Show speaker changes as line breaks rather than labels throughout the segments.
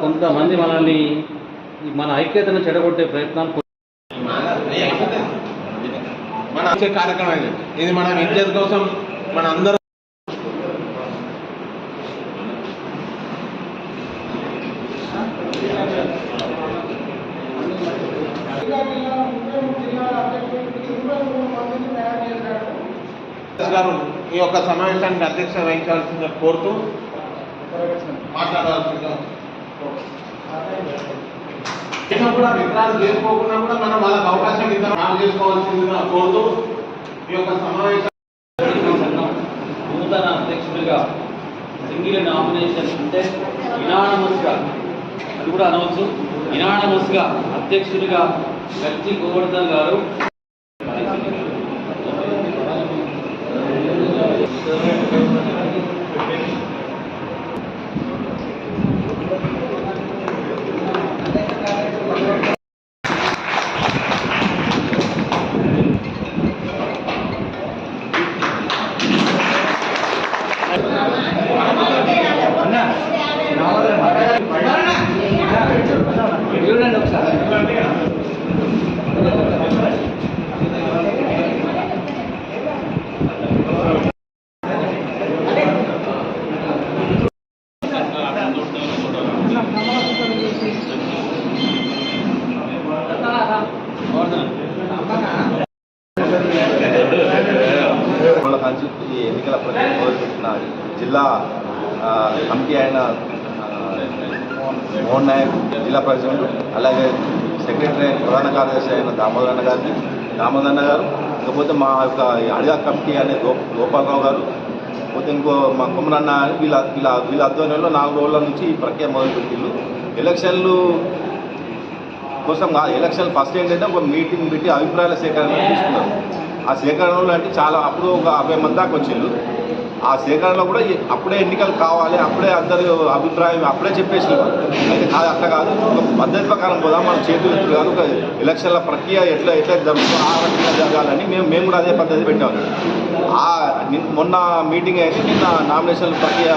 కొంతమంది మనల్ని మన ఐక్యతను చెడగొట్టే ప్రయత్నాలు
మన కార్యక్రమం ఇది మన విద్యుత్ కోసం మన అందరూ గారు ఈ యొక్క సమావేశానికి అధ్యక్ష వహించాల్సిందిగా కోరుతూ మాట్లాడాల్సిందిగా కూడా విగ్రహాలు చేసుకోకుండా కూడా మనం వాళ్ళకి అవకాశం ఇద్దాం చేసుకోవాల్సిందిగా కోరుతూ ఈ యొక్క సమావేశం
నూతన అధ్యక్షుడిగా సింగిల్ నామినేషన్ అంటే ఇనానమస్గా అది కూడా అనవచ్చు ఇనానమస్గా అధ్యక్షుడిగా గచ్చి గోవర్ధన్ గారు
ఈ ఎన్నికల ప్రక్రియ మొదలుపెట్టిన జిల్లా కమిటీ అయిన మోహన్ నాయక్ జిల్లా ప్రెసిడెంట్ అలాగే సెక్రటరీ ప్రధాన కార్యదర్శి అయిన దామోదరన్న గారు ఇకపోతే మా యొక్క అడిగా కమిటీ అనే గోపాలరావు గారు పోతే ఇంకో మా కుమరన్న వీళ్ళ ఆధ్వర్యంలో 4 రోజుల నుంచి ఈ ప్రక్రియ మొదలుపెట్టిళ్ళు ఎలక్షన్లు కోసం ఎలక్షన్ ఫస్ట్ ఏంటంటే ఒక మీటింగ్ పెట్టి అభిప్రాయాల సేకరణ తీసుకున్నారు. ఆ సేకరణలో అంటే చాలా అప్పుడు ఒక 50 మంది దాకా వచ్చిండ్రు. ఆ సేకరణలో కూడా అప్పుడే ఎన్నికలు కావాలి, అప్పుడే అందరి అభిప్రాయం అప్పుడే చెప్పేసినారు. అయితే కాదు, అట్లా కాదు, ఒక పద్ధతి ప్రకారం పోదాం, మనం చేతులు ఎత్తులు కాదు, ఒక ఎలక్షన్ల ప్రక్రియ ఎట్లా జరుగుతుందో ఆ రకంగా జరగాలని మేము కూడా అదే పద్ధతి పెట్టాము. మొన్న మీటింగ్ అయితే నిన్న నామినేషన్ ప్రక్రియ,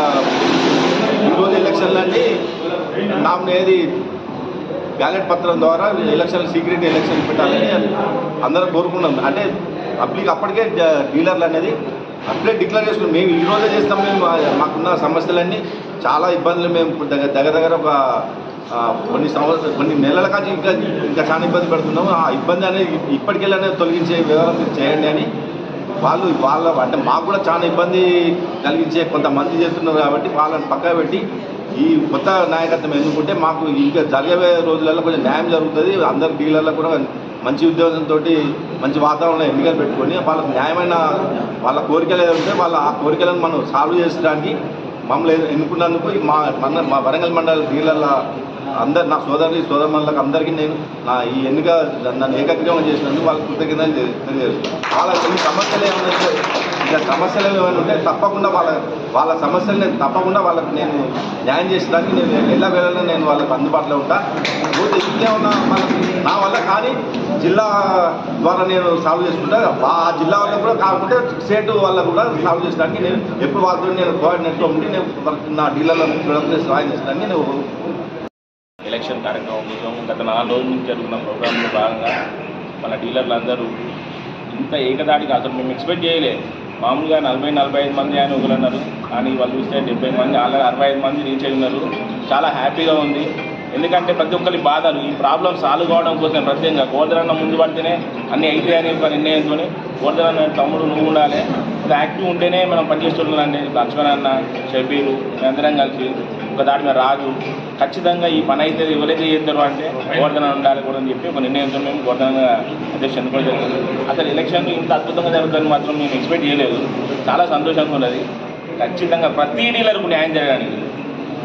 ఈరోజు ఎలక్షన్లు అంటే నామినేది బ్యాలెట్ పత్రం ద్వారా ఎలక్షన్ సీక్రెట్ ఎలక్షన్ పెట్టాలని అందరూ కోరుకున్నాం. అంటే పబ్లిక్ అప్పటికే డీలర్లు అనేది అప్పుడే డిక్లేర్ చేసుకున్నాం. మేము ఈ రోజే చేస్తాం. మేము మాకున్న సమస్యలన్నీ చాలా ఇబ్బందులు మేము దగ్గర ఒక కొన్ని నెలల కాదు ఇంకా చాలా ఇబ్బంది పడుతున్నాము. ఆ ఇబ్బంది అనేది ఇప్పటికెళ్ళనే తొలగించే వివరం మీరు చేయండి అని వాళ్ళ అంటే మాకు కూడా చాలా ఇబ్బంది కలిగించే కొంతమంది చేస్తున్నారు కాబట్టి వాళ్ళని పక్కన పెట్టి ఈ కొత్త నాయకత్వం ఎన్నుకుంటే మాకు ఇంకా జరిగే రోజులలో కొంచెం న్యాయం జరుగుతుంది. అందరు డీలర్లకు కూడా మంచి ఉద్యోగంతో మంచి వాతావరణం ఎన్నికలు పెట్టుకొని వాళ్ళకు న్యాయమైన వాళ్ళ కోరికలు ఏదో ఉంటే ఆ కోరికలను మనం సాల్వ్ చేసడానికి మమ్మల్ని ఎన్నుకున్నందుకు మా వరంగల్ మండల డీలర్ల అందరు నా సోదరులకు అందరికీ నేను ఈ ఎన్నిక నన్ను ఏకగ్రీవం చేసినందుకు వాళ్ళకి కృతజ్ఞతలు తెలియజేస్తున్నాను. వాళ్ళ కొన్ని సమస్యలు ఏమైనా ఉంటే తప్పకుండా వాళ్ళ సమస్యలు నేను తప్పకుండా వాళ్ళకి నేను న్యాయం చేసడానికి నేను ఎలా వెళ్ళాలని నేను వాళ్ళకి అందుబాటులో ఉంటా. పోతే ఇంకేమన్నా నా వల్ల కానీ జిల్లా ద్వారా నేను సాల్వ్ చేసుకుంటా. ఆ జిల్లా వాళ్ళకు కూడా కాకుంటే స్టేట్ వాళ్ళకు కూడా సాల్వ్ చేయడానికి నేను ఎప్పుడు వాళ్ళతో నేను కోఆర్డినేట్గా ఉండి నేను నా డీలర్లను సహాయం చేసడానికి నేను
ఎలక్షన్ కార్యక్రమం కోసం గత 4 రోజుల నుంచి జరుగుతున్న ప్రోగ్రాంలో భాగంగా మన డీలర్లు అందరూ ఇంత ఏకదాటిగా అసలు మేము ఎక్స్పెక్ట్ చేయలేదు. మామూలుగా 40-45 మంది అని ఒకరన్నారు, కానీ వాళ్ళు చూస్తే 70 మంది, అలాగే 65 మంది రీచ్ అయి ఉన్నారు. చాలా హ్యాపీగా ఉంది. ఎందుకంటే ప్రతి ఒక్కరి బాధలు ఈ ప్రాబ్లమ్ సాల్వ్ కావడం కోసం ప్రత్యేకంగా గోవర్ధనన్న ముందు పడితేనే అన్నీ అయితే అని ఒక నిర్ణయంతో గోవర్ధనన్న తమ్ముడు నువ్వు ఉండాలి, యాక్టివ్ ఉంటేనే మనం పనిచేస్తుండాలండి. లక్ష్మణన్న, షబీరు మేమందరం కలిసి ఒక దాడి మీద రాజు ఖచ్చితంగా ఈ పని అయితే ఎవరైతే చేస్తారో అంటే గోవర్ధన ఉండాలి కూడా అని చెప్పి ఒక నిర్ణయంతో మేము గోవర్ధన అధ్యక్ష ఎన్నుకోవడం జరిగింది. అసలు ఎలక్షన్ ఇంత అద్భుతంగా జరుగుతుందని మాత్రం మేము ఎక్స్పెక్ట్ చేయలేదు. చాలా సంతోషంగా ఉన్నది. ఖచ్చితంగా ప్రతి డీలర్కు న్యాయం జరగడానికి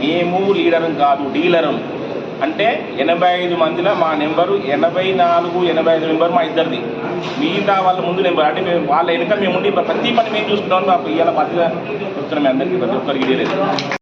మేము లీడరం కాదు, డీలరం. అంటే 85 మందిలో మా నెంబరు 84-85 నెంబర్ మా ఇద్దరిది. మిగతా వాళ్ళ ముందు నెంబర్ అంటే మేము వాళ్ళ వెనుక మేము ఉండి ప్రతి పని మేము చూసుకుంటామని మాకు ఇవాళ పత్రిక చెప్తున్నాం. మీ అందరికీ ప్రతి ఒక్కరికి లేదు.